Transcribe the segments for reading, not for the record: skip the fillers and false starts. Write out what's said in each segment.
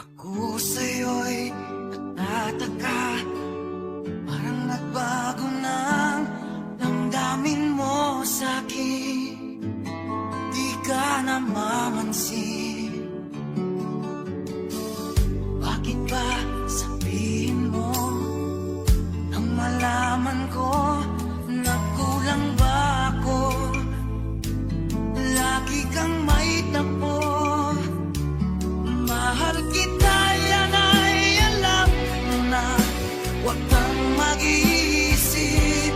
Ako sa'yo'y nagtataka, parang nagbago ng damdamin mo sa'kin. Di ka namamansin. Bakit ba sabihin mo nang malaman ko na kulang ba ako? Lagi kang may tapo. Mahal kita, yan ay alam mo na. Huwag kang mag-iisip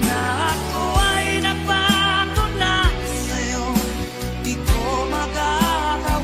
na ako ay nagbago na sa'yo. Di ko magagawa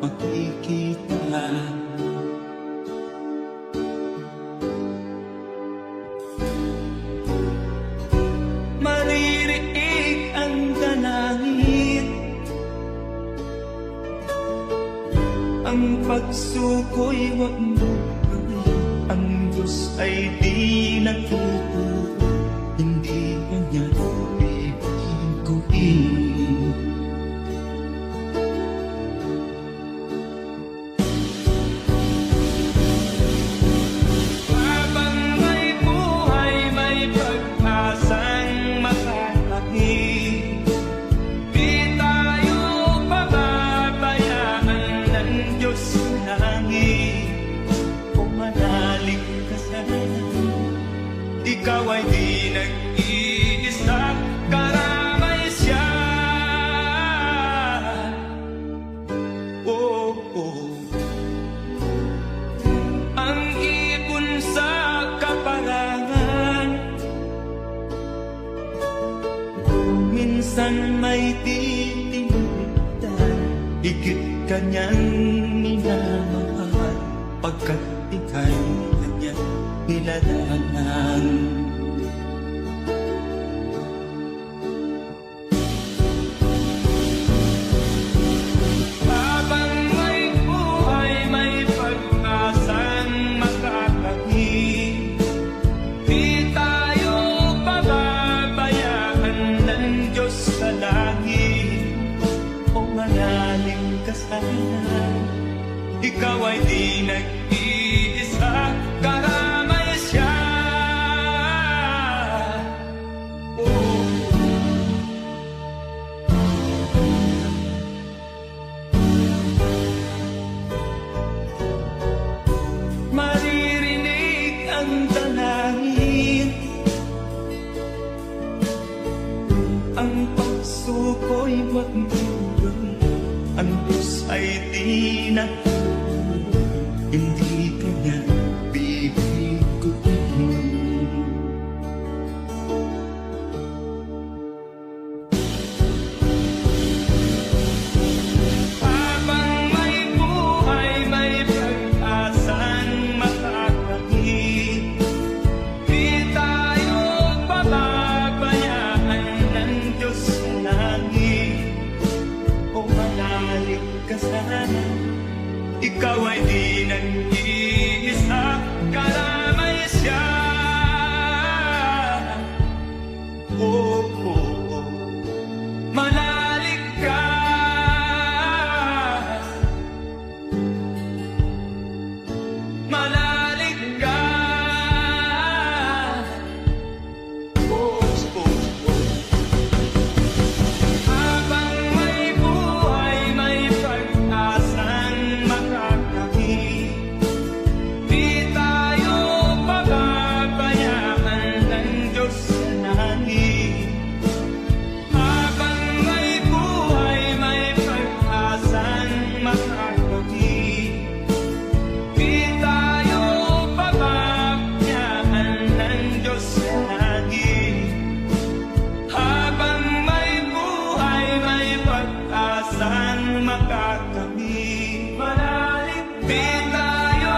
makikita. Maririnig ang dalangin, ang pagsuko'y wag mo gawin. Ang Diyos ay di natutuwa, hindi kanya bibiguin. Habang may buhay, may pag-asang makakahit. Di tayo pababayaan ng Diyos sa langit. Kung manalig ka sana, ikaw ay di nag-iisa, karamay siya. Oh, oh. Ang ipon sa kaparangan, minsan may titinitan. Higit kanyang minamahal, pagkat ika'y kanyang nilalangan. Habang may buhay, may pag-asang makakahit. Di tayo pababayaan ng Diyos sa langit. O manalig ka sana, ikaw ay di nag-iisa, karamay siya. Oh. Maririnig ang dalangin, ang pagsuko'y wag mong gawin. Ang Diyos ay di natutuwa, hindi kanya bibiguin. Habang may buhay, may pag-asang makakahit. Di tayo pababayaan ng Diyos sa langit. O manalig ka sana, ikaw ay di nag-iisa, karamay siya. Oh, oh, oh. Manalig ka, manalig ka. Oh, oh, oh. Habang may buhay, may pag-asang makakahit. Di tayo pababayaan ng Diyos sa langit. Habang may buhay, may pag-asang makakahit. Di tayo pababayaan ng Diyos sa langit. Habang may buhay, may pag-asang makakamit. Manalig, di tayo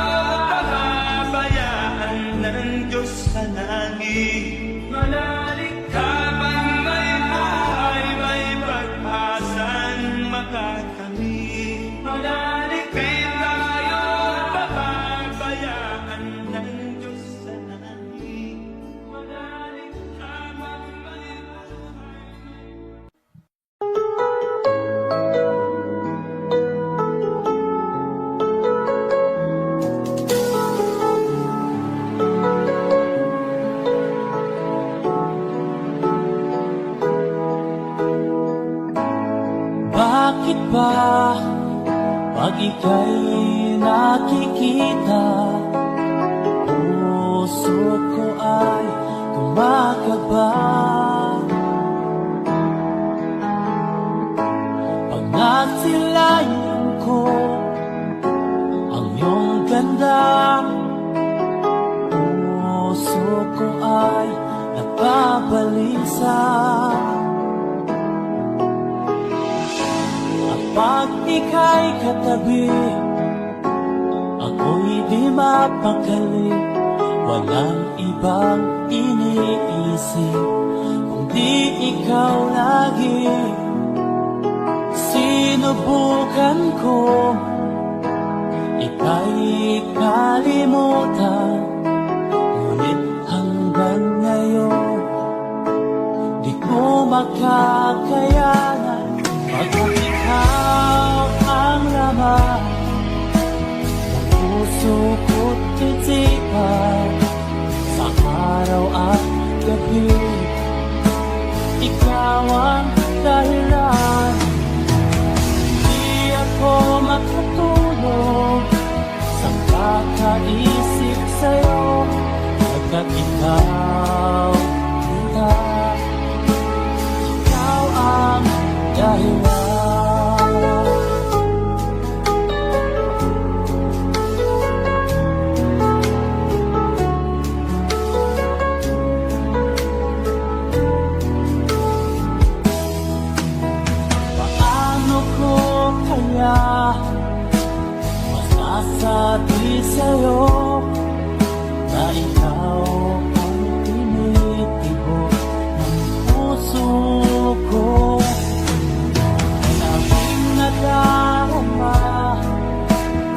pababayaan ng Diyos sa langit. Manalig, habang may buhay, may pag-asang makakamit. Manalig, di tayo pababayaan ng Diyos sa langit. Manalig, habang may buhay. Bakit ba pag ika'y nakikita, puso ko ay kumakaba? Pag nasilayan ko ang iyong ganda, puso ko ay nababalisa. Pag ika'y katabi, ako'y di mapakali. Walang ibang iniisip kundi ikaw lagi. Sinubukan ko ika'y kalimutan, ngunit hanggang ngayon di ko makakayanan. Pagkat ikaw ang laman ng puso ko't isipan, sa araw at gabi ikaw ang dahilan. Di ako makatulog sa kakaisip sa'yo, pagkat ikaw ang dahilan. Paano ko kaya masasabi sa'yo na ikaw ang tinitibok ng puso ko? Labing nadarama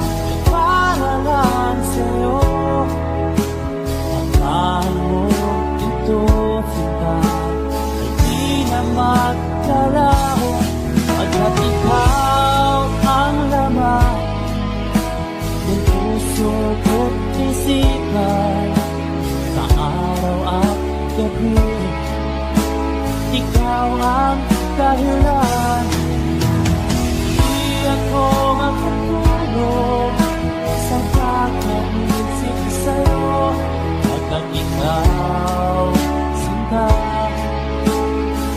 ay para lang sa'yo. Ang mo ito kita ay di na magkalaho, pagkat ikaw ang laman ng puso ko't isipan, sa araw at gabi ikaw ang dahilan. Di ako makatulog sa kakaisip sa'yo, pagkat ikaw sinta,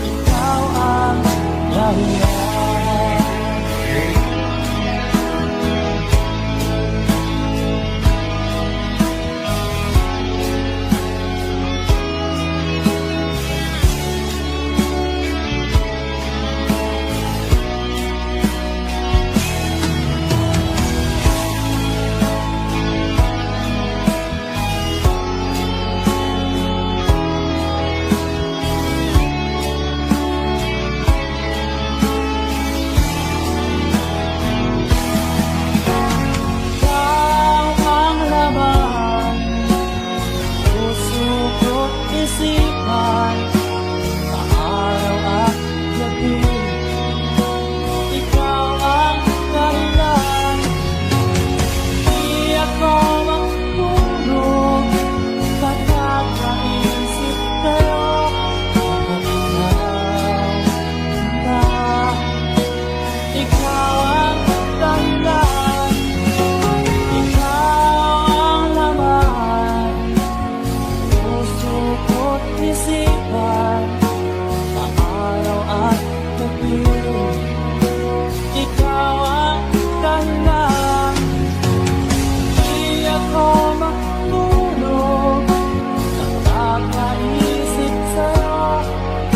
ikaw ang dahilan.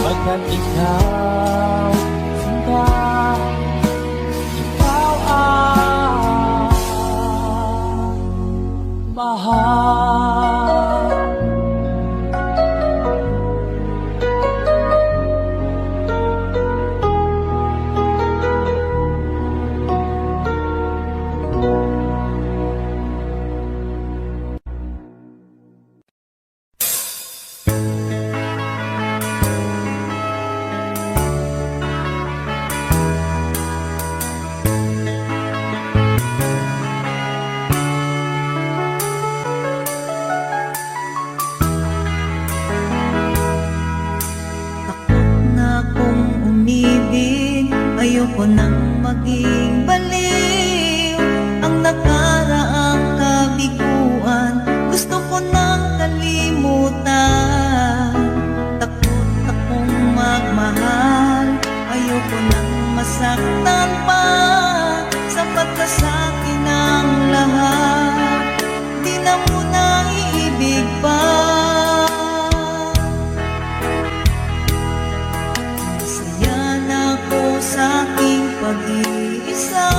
Pagkat ikaw sinta, ikaw ang mahal. Ayoko nang maging baliw, ang nakaraang kabiguan gusto ko nang kalimutan. Takot akong magmahal, ayoko nang masaktan pa, sapat na sa'kin ang lahat, di na muna iibig pa. Sa aking pag-iisa,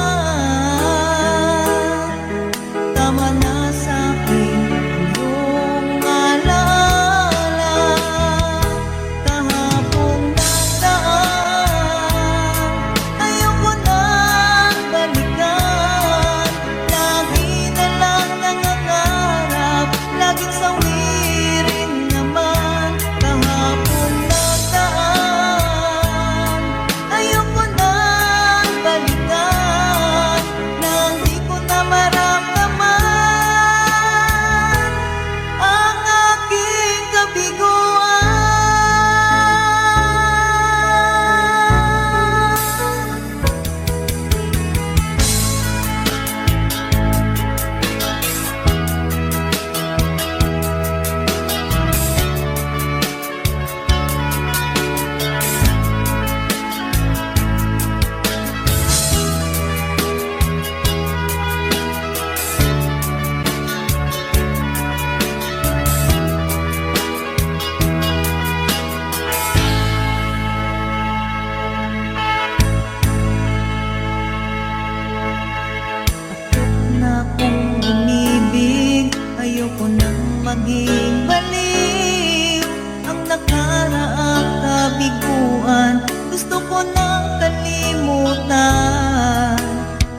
maging baliw ang nakaraang kabiguan. Gusto ko nang kalimutan.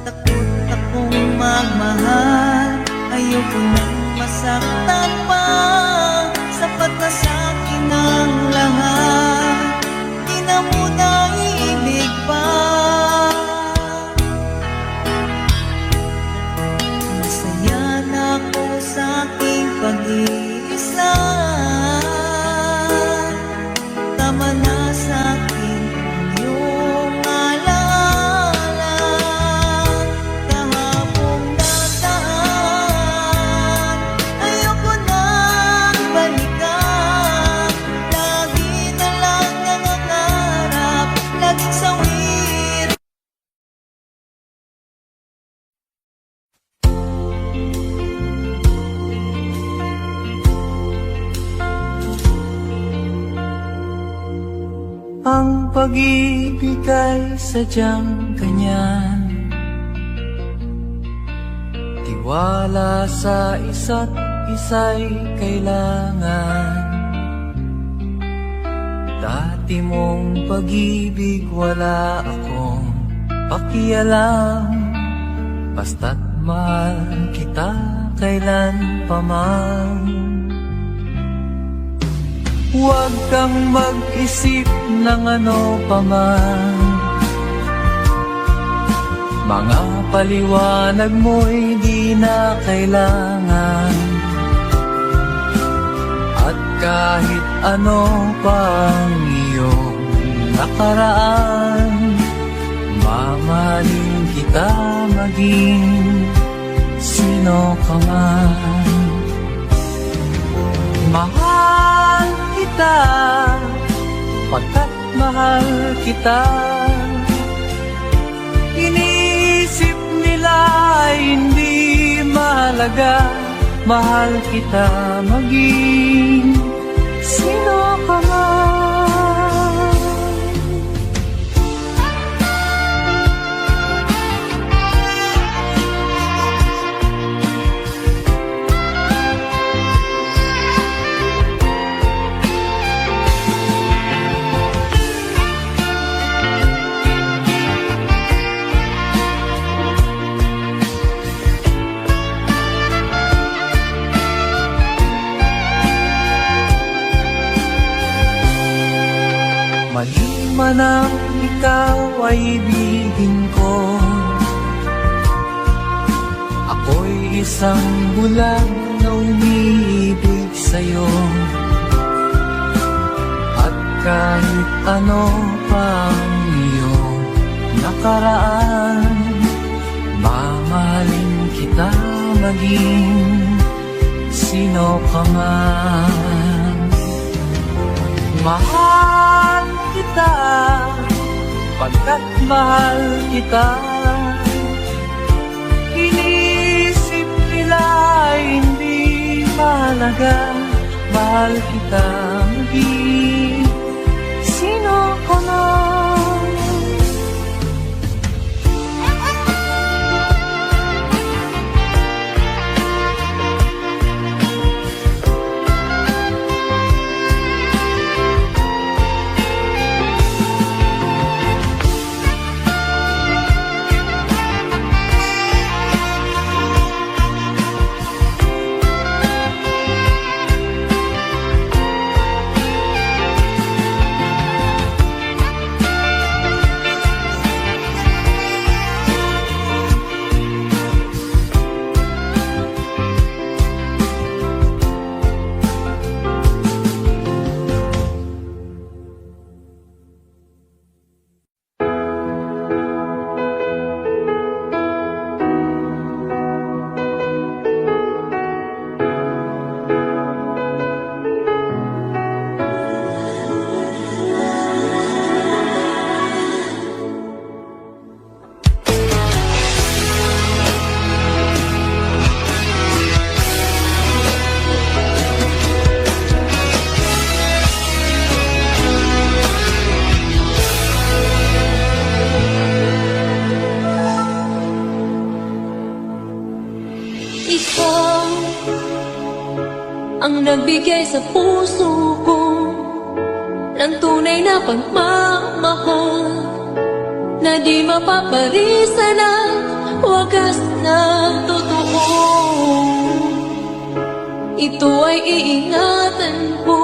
Takot akong magmahal, ayoko nang masaktan pa. Sapat na sa'kin ang lahat, di na muna ibig pa. Masaya na ako sa aking pag-iisa. Tama na sa'kin ang iyong alaala. Kahapong nataan, ayoko nang balikan. Lagi na lang nangangarap, laging sawir. Ang pag-ibig ay sadyang ganyan, tiwala sa isa't isa'y kailangan. Dati mong pag-ibig wala akong pakialam, basta't mahal kita kailan pa man. Huwag kang mag-isip ng ano pa man, mga paliwanag mo'y di na kailangan. At kahit ano pang iyong nakaraan, mamahalin kita maging sino ka man. Mahal kita, pagkat mahal kita. Inisip nila ay hindi mahalaga, mahal kita maging sino ka man. Mali man ang ikaw ay ibigin ko, ako'y isang bulag na umiibig sa'yo. At kahit ano pang iyong nakaraan, mamahalin kita maging sino ka man. Mahal kita, pagkat mahal kita. Inisip nila ay hindi mahalaga, mahal kita maging sino ka man. ang nagbigay sa puso ko ng tunay na pagmamahal na di mapaparisan ng wagas na totoo. Ito ay iingatan ko,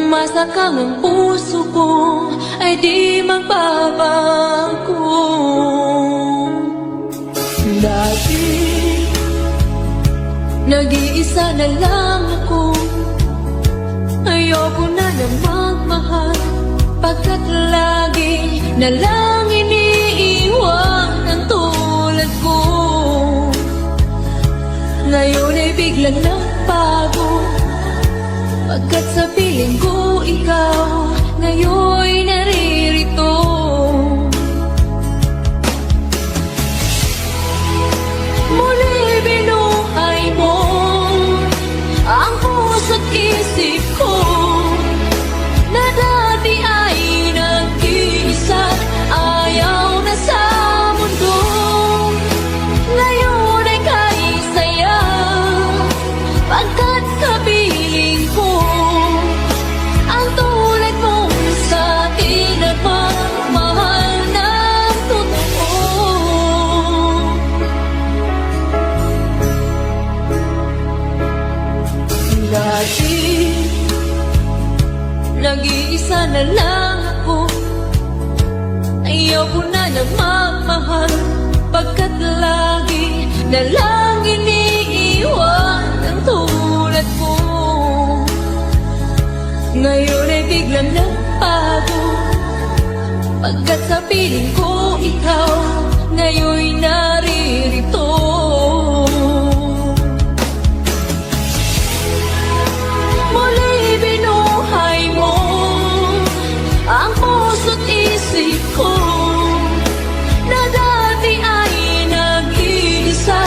masakang ang puso ko ay di magbabago. Dati nag-iisa na lang ako, ayoko na magmahal, pagkat lagi na lang iniiwan ang tulad ko. Ngayon ay biglang nagbago, pagkat sa piling ko ikaw ngayon'y naririto. Muli binuhay mo ang puso't isip ko na dati ay nag-iisa, ayaw na sa mundo. Ngayon ay kaisaya, pagkat kapiling ko ang tulad mo sa akin at magmahal ng totoo. Dati nag-iisa na lang ako, ayaw ko na magmahal, pagkat lagi na lang iniiwan ang tulad ko. Ngayon ay biglang nagbago, pagkat sa piling ko ikaw ngayon'y naririto. Muli binuhay mo ang puso't isip ko na dati ay nag-iisa,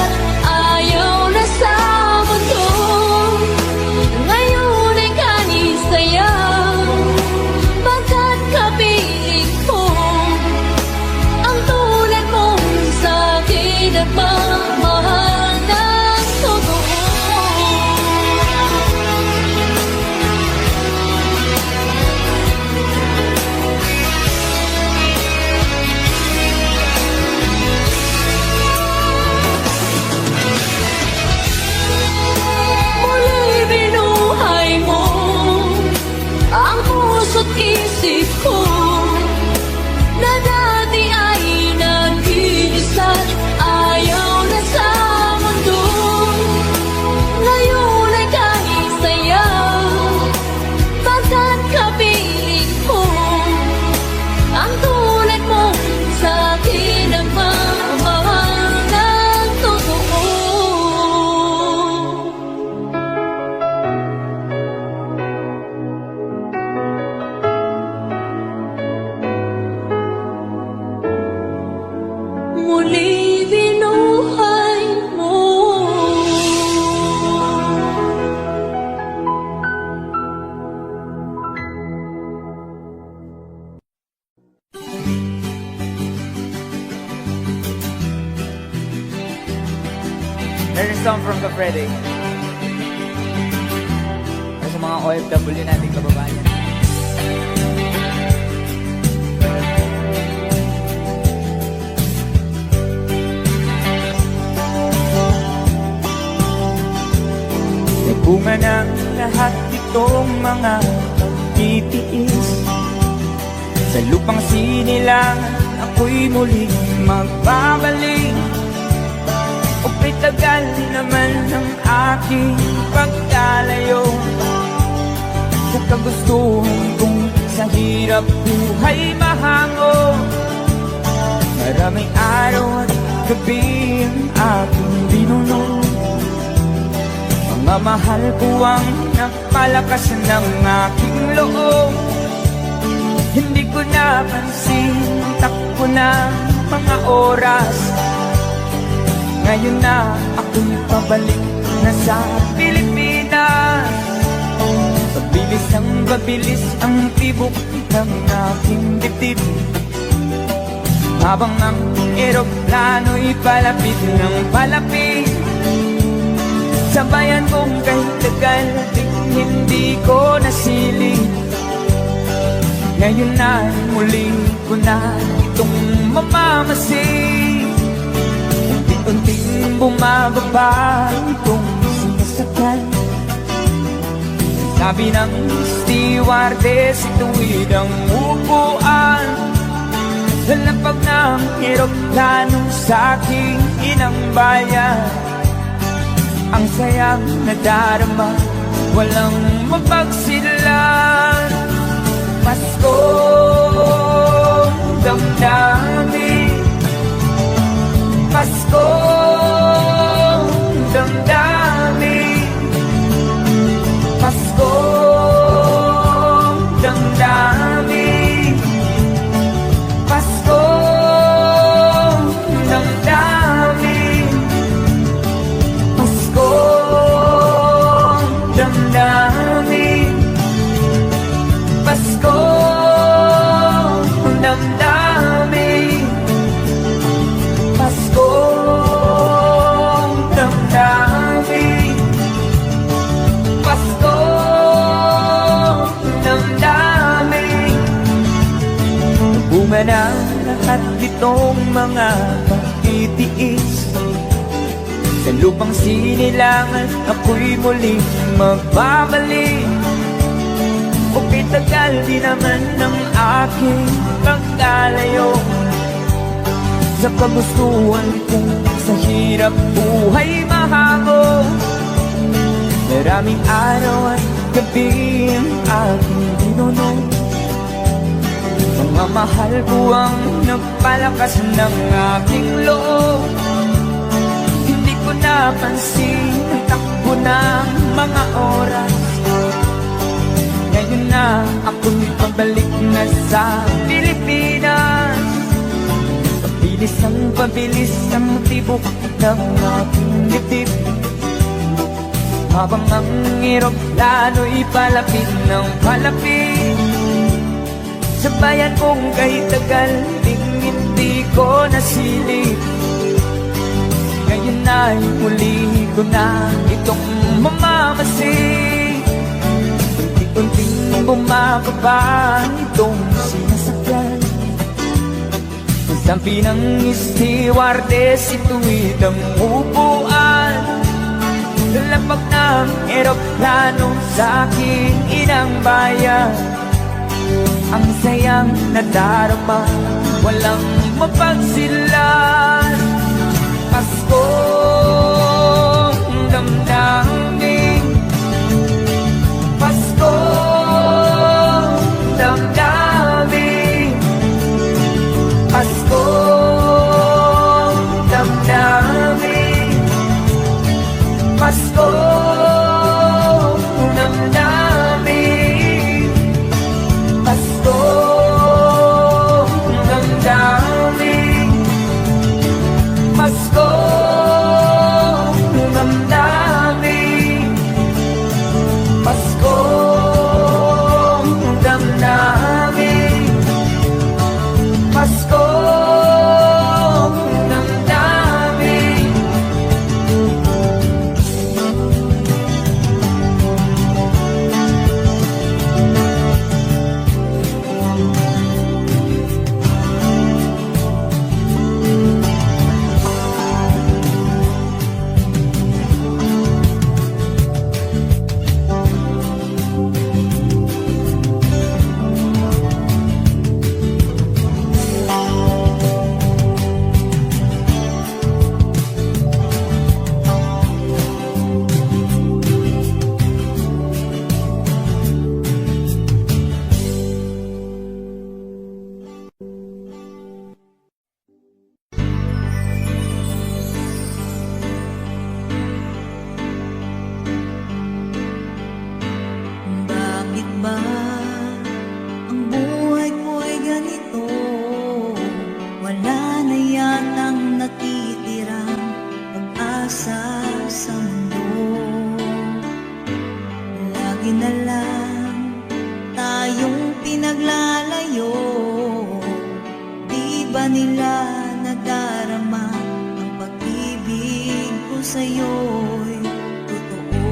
ayaw na sa mundo. Ngayon ay kanisaya, pagkat kapiling ko ang tulad mo sa akin at magmahal ng totoo. Muli binuhay mo ang puso't isip ko na dati ay nag-iisa, ayaw na sa mundo. Ngayon ay kanisaya, pagkat kapiling ko ang tulad mo sa akin ang magmahal ng totoo. Muli binuhay mo. There's a song from Kafrede. Sa mga OFW nating kababayan. Bunga ng lahat itong mga pagtitiis, sa lupang sinilangan ako'y muling magbabalik. O tagal naman ng aking pagkalayo, kung kagustuhan kong sa hirap buhay mahango. Maraming araw at gabi ang aking binuno, mamahal ko ang napalakas ng aking loob. Hindi ko napansin, takbo na mga oras. Ngayon na ako'y pabalik na sa Pilipinas. Pabilis ang tibok ng aking dibdib, habang ang eroplano'y palapit ng palapit. Sabayan kong kahit tagal ding hindi ko nasilip. Ngayon ay muli ko na itong mamamasid. Unti-unting bumababa itong sinasakyan. Sabi ng stewardess, ituwid ang upuan. Lalapag ng eroplano sa aking inang bayan. Ang sayang nadarama, walang mapagsilan. Paskong damdamin, Paskong damdamin, Paskong damdamin, Paskong damdamin, Paskong damdamin, Paskong damdamin, Paskong damdamin, Paskong damdamin. Bunga ng lahat itong mga pagtitiis. Sa lupang sinilangan, ako'y muling magbabalik. Okay, tagal di naman ng aking pagkalayo sa kagustuhan kong sa hirap buhay mahango. Maraming araw at gabi ang aking tinunong. Mga mahal ko ang nagpalakas ng aking loob. Hindi ko napansin ang takbo ng mga oras. Ngayon na ako'y pabalik na sa Pilipinas. Pabilis ang tibok ng aking dibdib. Habang ang eroplano'y palapit ng palapit sa bayan kong kahit tagal ding hindi ko nasilip. Ngayon ay muli ko na itong mamamasid. Unti-unting bumababa itong sinasakyan. Sabi ng stewardess, ituwid ang upuan. Lalapag ng eroplano sa aking inang bayan. Ang sayang nadarama, walang mapagsilan. Paskong damdamin, Paskong damdamin, Paskong damdamin, Paskong damdamin, Paskong damdamin, Paskong damdamin, Paskong damdamin, Paskong damdamin. Bakit ba ang buhay ko'y ganito? Wala na yatang natitirang pag-asa sa mundo. Lagi na lang tayong pinaglalayo. Di ba nila nadarama ang pag-ibig ko sa'yo'y totoo?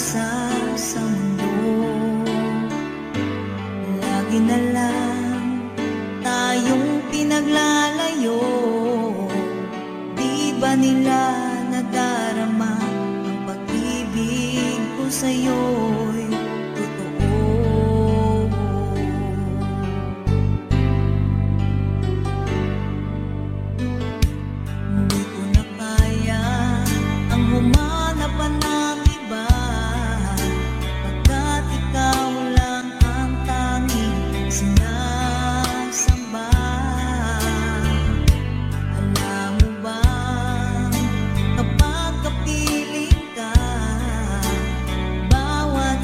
pag-asa sa mundo. Lagi na lang tayong pinaglalayo. Di ba nila nadarama ang pag-ibig ko sa'yo'y totoo? Hindi ko na kaya ang humanap pa ng iba, pagkat ikaw lang ang tanging sinasamba. Alam mo ba, kapag kapiling ka, bawat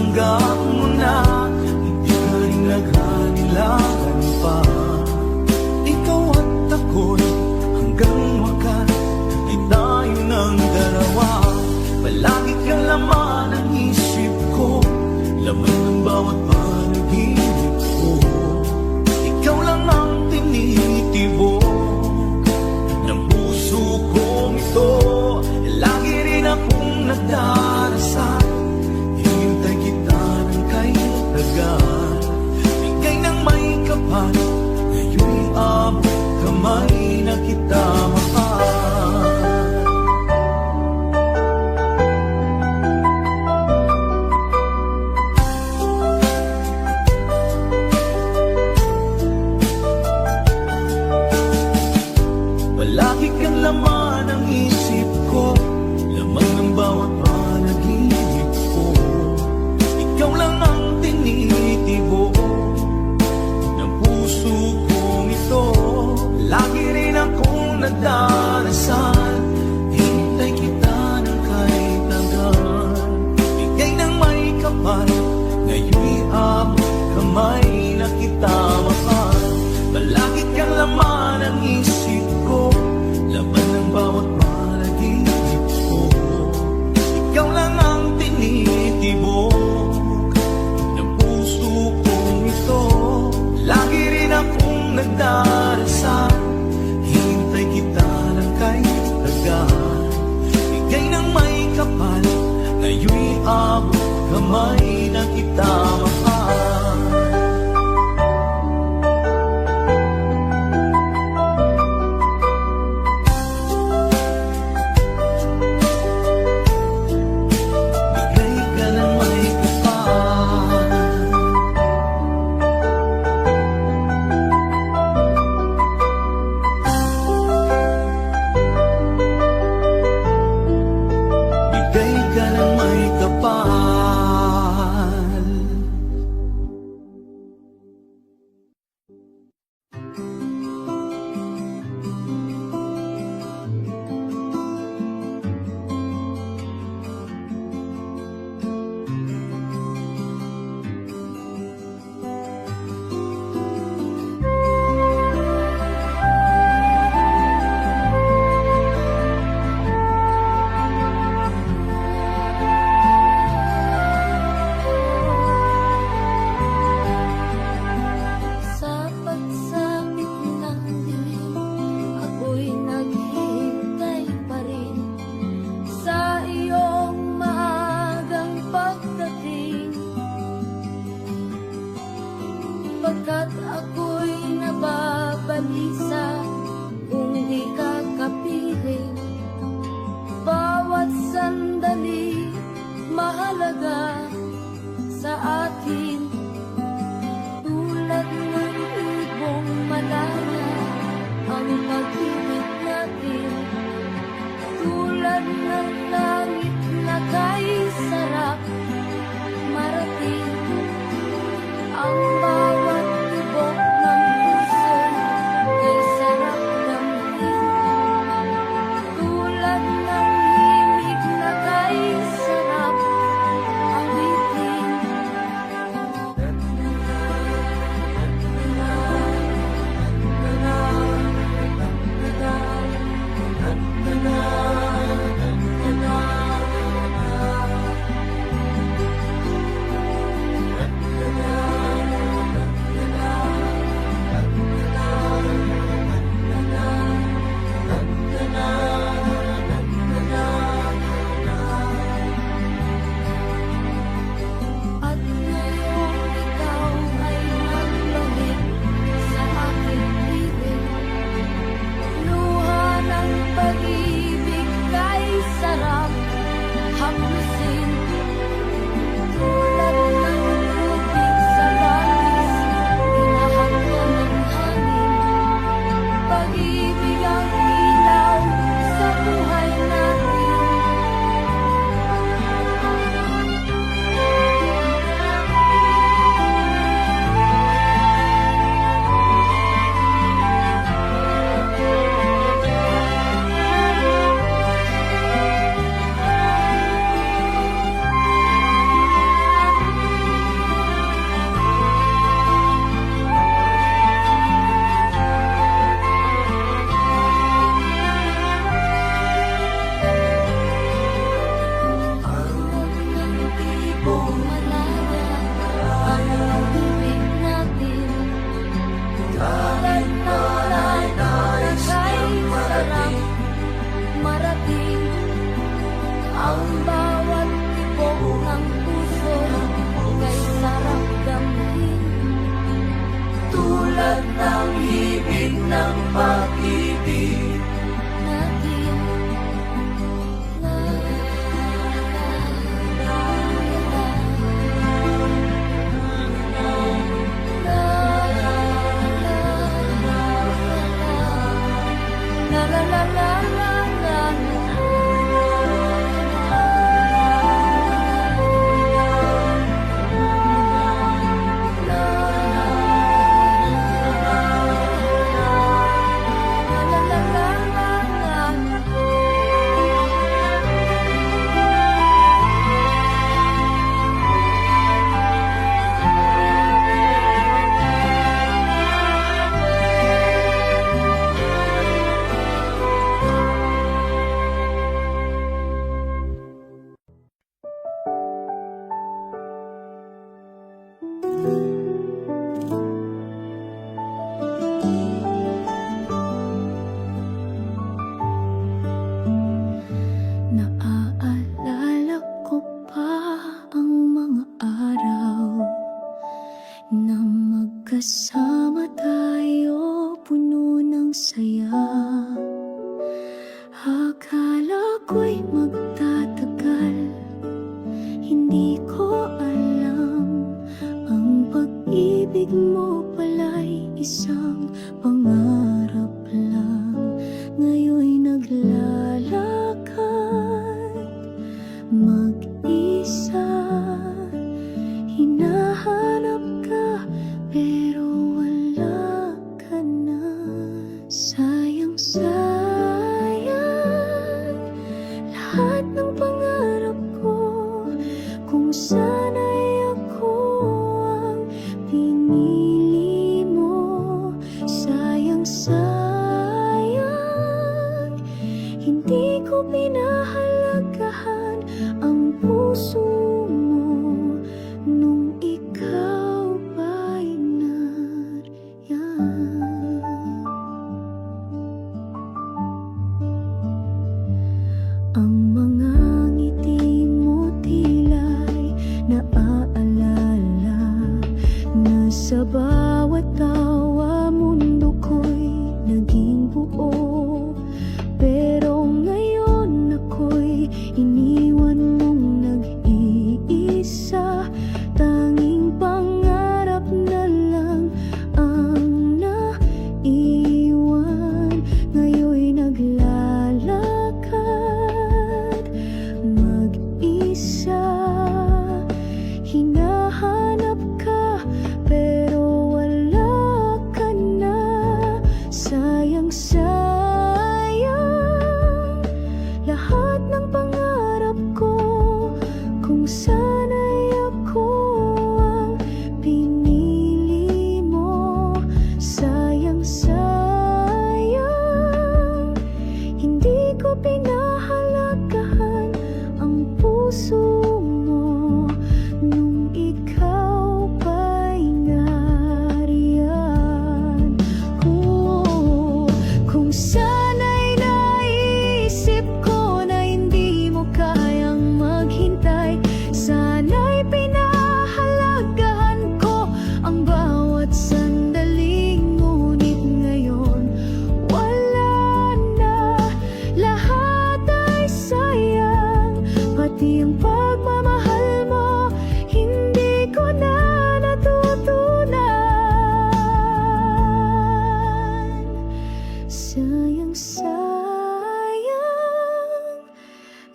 Tanggap mo na, hindi ka rin naghanilangan pa. Ikaw at ako'y hanggang wakas ay tayo ng dalawa. Palagi kang laman ng isip ko, laman ng bawat panaginip ko. Ikaw lang ang tinitibok ng puso kong ito. Lagi rin akong nagdarasal, hinintay kita ng kay tagal. Bigay ng may kapal, ngayon'y abot kamay na kita mahal. Palagi kang laman ng isip ko, laman ng bawat panaginip ko. Ikaw lang ang tinitibok ng puso kong ito. Lagi rin akong nagdarasal, hintay kita ng kay tagal. Bigay ng may kapal, ngayon'y abot kamay na kita mahal. Palagi kang laman ng isip ko, laman ng bawat panaginip ko. Ikaw lang ang tinitibok ng puso kong ito. Lagi rin akong nagdarasal, hintay kita ng kay tagal. Bigay ng may kapal, ngayon'y abot kamay na kita mahal. Sa pagsapit ng dilim, ako'y naghihintay pa rin sa iyong maagang pagdating. Pagkat ako'y nababalisa kung di ka kapiling. Bawat sandali mahalaga sa atin. Tulad ng ibong malaya ang pag-ibig natin. Tulad ng langit na kay sarap marating. Ang bawat tibok ng puso kay sarap damhin. Tulad ng himig na kay sarap awitin. sana'y ako ang pinili mo. Sayang, sayang, hindi ko pinahalagahan ang puso mo nung ikaw pa'y nariyan. Ang mga ngiti mo tila'y naaalala na sa bawat tawa mundo ko'y naging buo. Pero ngayon ako'y iniwan mong nag-iisa. Tanging pangarap na lang ang naiwan. Ngayon'y naglalakad mag-isa. Hinahanap ka pero wala ka na. Sayang, sayang, lahat ng pangarap ko. Kung sana'y ako ang pinili mo. Sayang, sayang, hindi ko pinahalagahan ang puso mo nung ikaw pa'y nariyan. Kung sana'y naisip ko na hindi mo kayang maghintay, sana'y pinahalagahan ko ang bawat sandali. Ngunit ngayon wala na, lahat ay sayang. Pati ang pagmamahal mo hindi ko na natutunan. Sayang, sayang,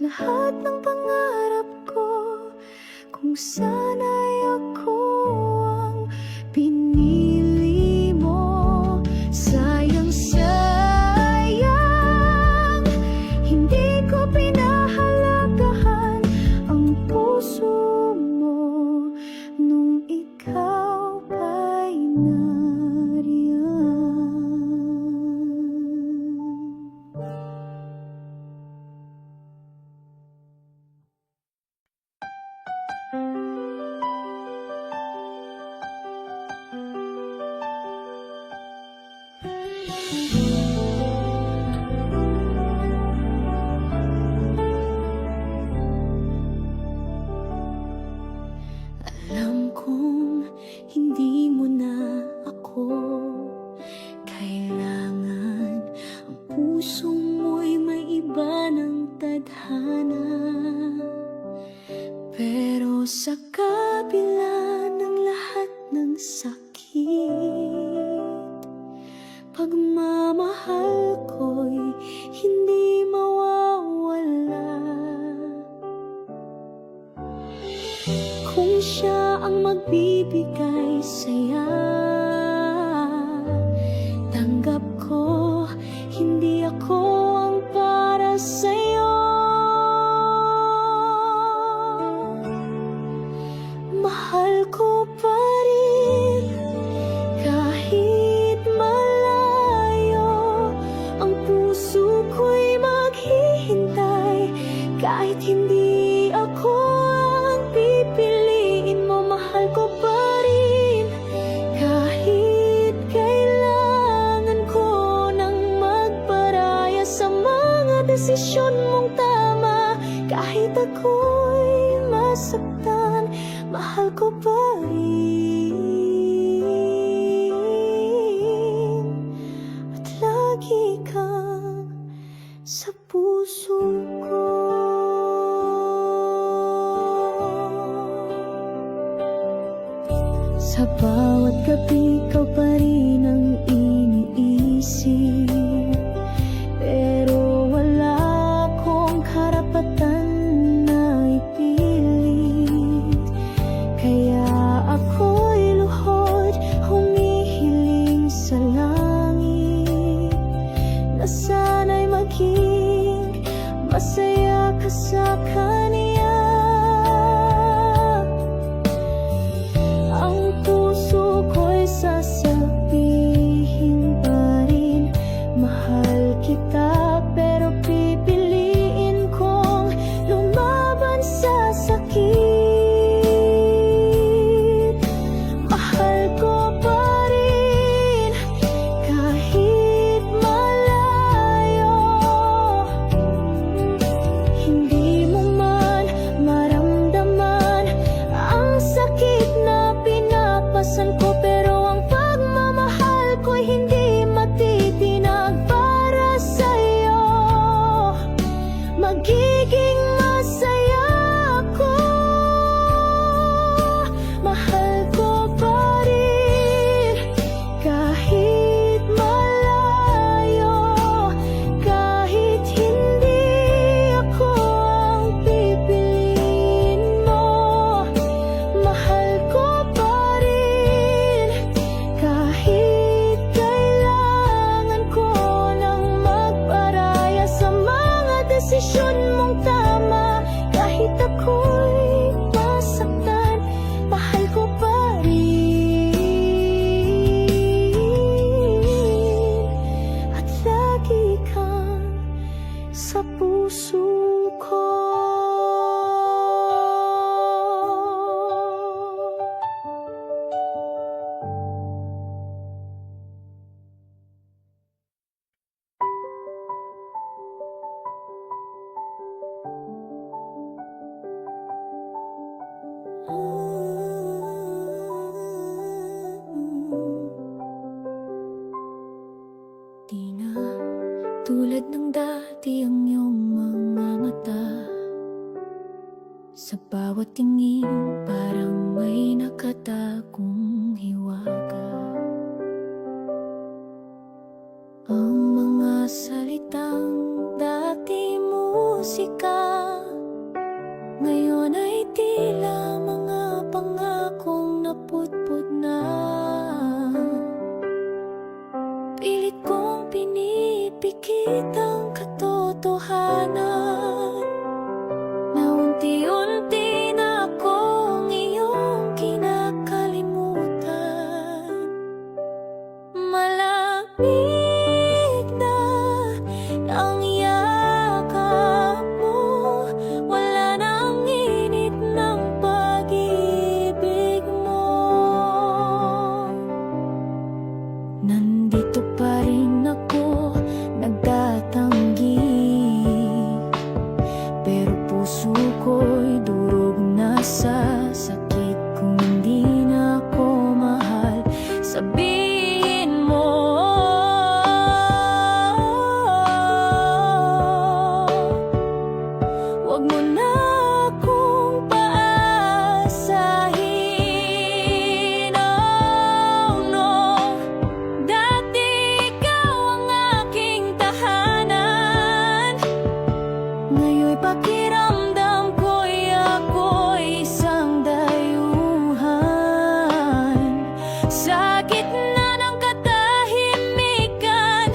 lahat ng pangarap ko. Kung sana'y ako ang pinili mo. Sayang, sayang, hindi ko pinahalagahan ang puso mo nung ikaw pa'y nariyan. Alam kong hindi mo na ako kailangan. Ang puso mo'y may iba ng tadhana. Pero sa kabila ng lahat ng sakit, pagmamahal ko'y hindi mawawala. Kung siya ang magbibigay saya, tanggap ko, hindi ako ang para sa'yo. Mahal ko pa rin kahit malayo. Ang puso ko'y maghihintay kahit hindi ako ang pipiliin mo. Mahal ko pa rin kahit kailangan ko nang magparaya sa mga desisyon mong tama. Kahit ako'y masaktan, mahal ko pa rin. At lagi kang sa puso ko. Sa bawat gabi ikaw pa rin ang iniisip. Pero wala akong karapatan na ipilit. Kaya ako'y luhod, humihiling sa langit na sana'y maging masaya ka sa kanya. bawat tingin parang may nakatagong hiwaga. Ang mga salitang dati musika, ngayon ay tila mga pangakong naputput na. Pilit kong pinipikit ang katotohanan na unti-unti na akong iyong kinakalimutan. Malamig na ang yakap mo, wala nang init ng pag-ibig mo. Nandito pa rin ako, nagtatanggi, pero puso ko'y durog na sa sakit. Kung hindi na ako mahal, sabihin mo. Huwag mo na akong paasahin. Oh no, dati ikaw ang aking tahanan. Ngayon'y pakiramdam ko'y ako'y isang dayuhan. Sa gitna ng katahimikan,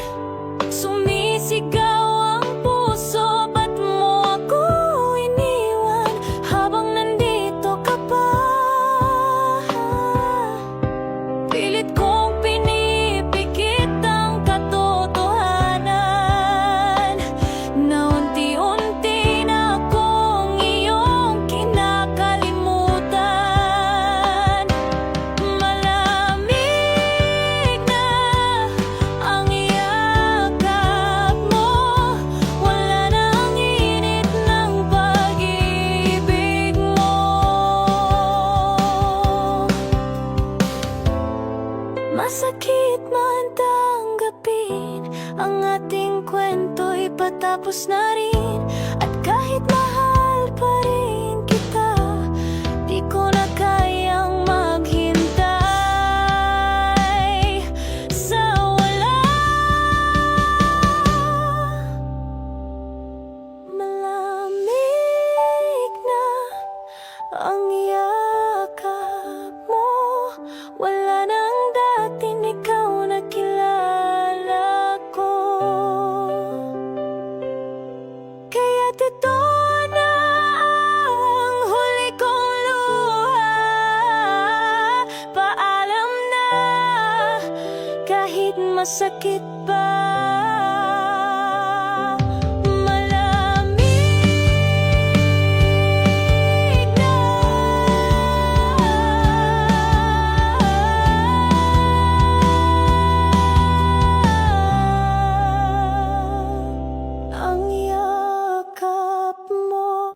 sumisigaw ang puso. Ba't mo ako iniwan habang nandito ka pa? Pilit kong pinipikit ang katotohanan na unti-unti na akong iyong kinakalimutan. Malamig na ang yakap mo, wala nang init ng pag-ibig mo. Masakit man tanggapin, ang ating kwento'y patapos na rin. At kahit mahal pa rin kita, di ko na kayang maghintay sa wala. Malamig na ang yakap mo, wala nang dating ikaw na kilala ko. Kaya't ito na ang huli kong luha. Paalam na kahit masakit pa. Malamig na ang yakap mo.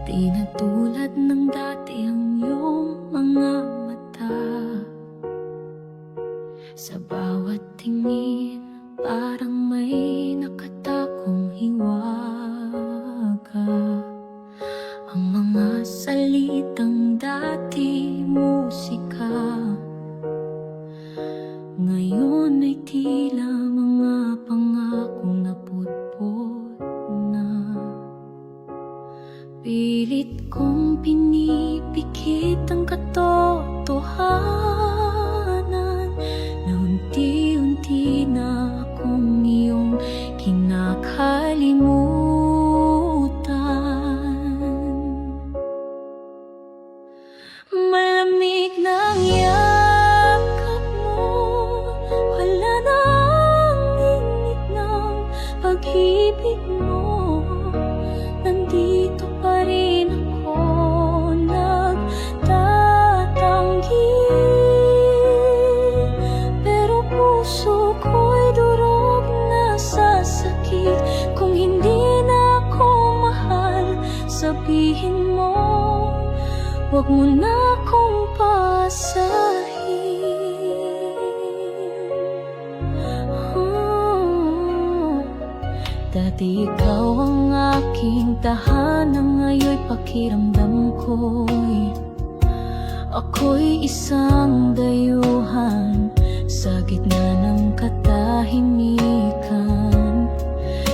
Di na tulad ng dati ang iyong mga mata. Sa bawat tingin parang may nakatakong hiwaga. Ang mga salitang dati musika, ngayon ay tila mga pangakong naputput na. Pilit kong pinipikit ang katotohanan na unti-unti na akong iyong kinakalimutan. Malamig na ang yakap mo, wala nang init ng pag-ibig mo. Nandito pa rin ako, nagtatanggi, pero puso ko'y durog na sa sakit. Kung hindi na ako mahal, sabihin mo. Huwag mo na akong paasahin. Dati ikaw ang aking tahanan, ngayon'y pakiramdam ako'y isang dayuhan sa gitna ng katahimikan.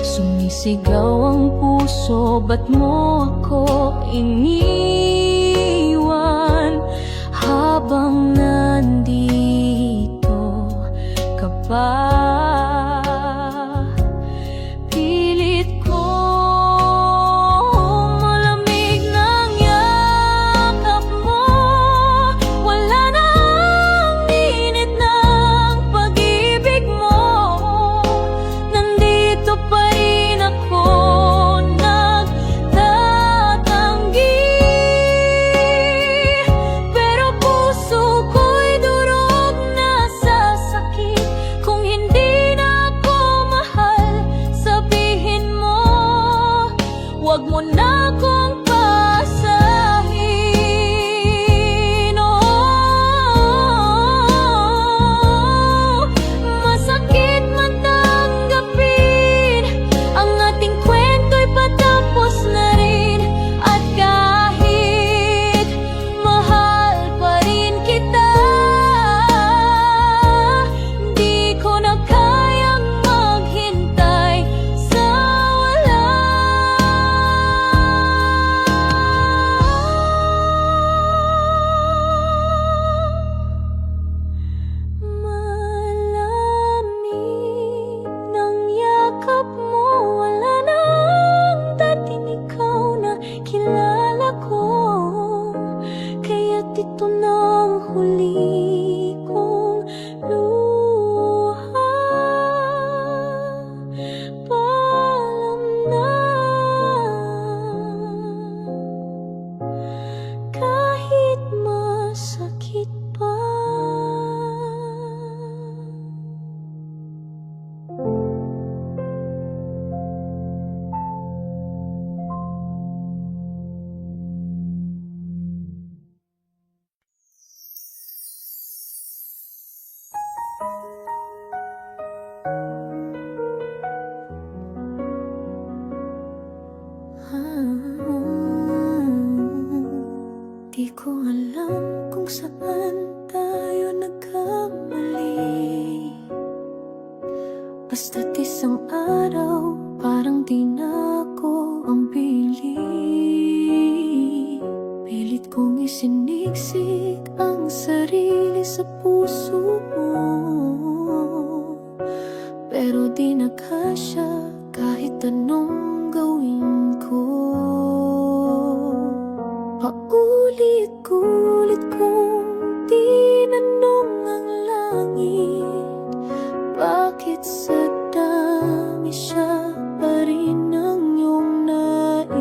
Sumisigaw ang puso, ba't mo ako iniwan? Habang nandito ka pa, pilit kong malamig ng yakap mo. Wala na ang init ng pag-ibig mo. Nandito pa rin ako nagtatanggi, pero puso ko'y durog na sa sakit. Kung hindi na ako mahal, sabihin mo, wag mo na akong pasahin. Masakit man tanggapin, ang ating kwento'y patapos na rin. At kahit mahal pa rin kita, di ko na kayang maghintay sa wala. Malamig ng yakap mo, wala nang dating ikaw na kilala ko. Kaya't ito na ang huli kong luha. Paalam na, kahit masakit pa. Di ko alam kung saan tayo nagkamali. Basta't isang araw, parang di na ako ang pili. Pilit kong isiniksik ang sarili sa puso mo, pero di na kasya kahit anong gawin ko. Paulit-ulit kong tinanong ang langit, bakit sa dami siya pa rin ang iyong nais?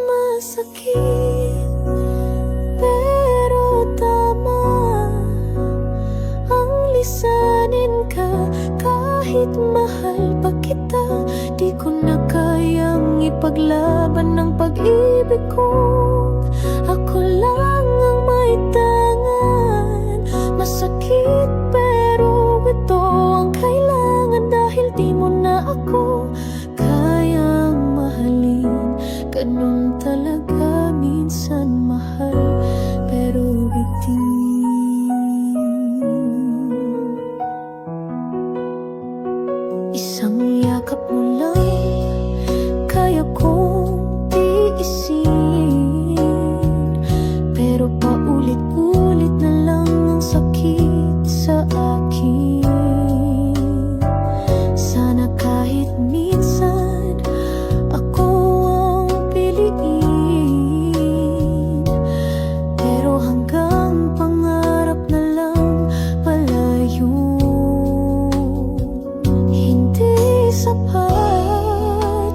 Masakit, pero tama ang lisanin ka. Kahit mahal pa kita, di ko na kayang ipaglaban ng pag-ibig ko. Ako lang ang may tangan. Masakit, pero ito ang kailangan, dahil di mo na ako kayang mahalin. Ganun talaga minsan mahal, pero bitin. Isang yakap mo lang kaya kong tiisin, pero paulit-ulit na lang ang sakit sa akin. Sana kahit minsan ako ang piliin, pero hanggang pangarap na lang pala yun. Hindi sapat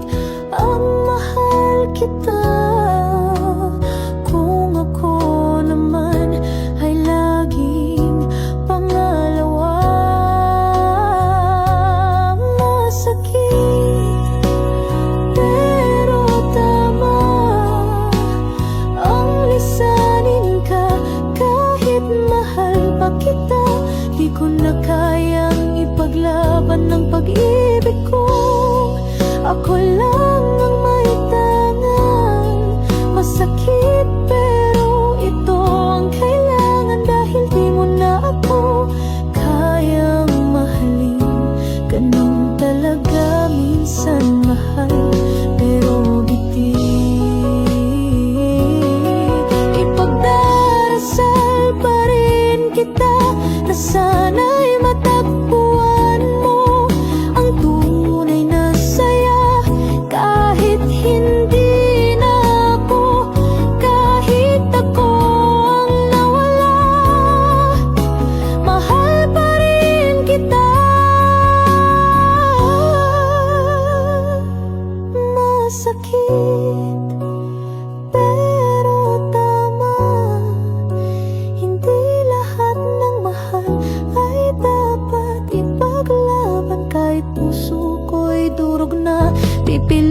ang mahal kita kung ako naman ay laging pangalawa. Masakit, pero tama ang lisanin ka. Kahit mahal pa kita, di ko na kayang ipaglaban ng pag-ibig ko. Ako lang ang may tangan. Masakit pero ito ang kailangan, dahil di mo na ako kayang mahalin. Ganun talaga minsan mahal, pero biti ipagdarasal pa rin kita na sana'y matagpuan mo ang tunay na saya. Kahit hindi na ako, kahit ako ang nawala, mahal pa rin kita. Masakit pero tama, hindi lahat ng mahal ay dapat ipaglaban. Kahit puso ko'y durog na, pipiliin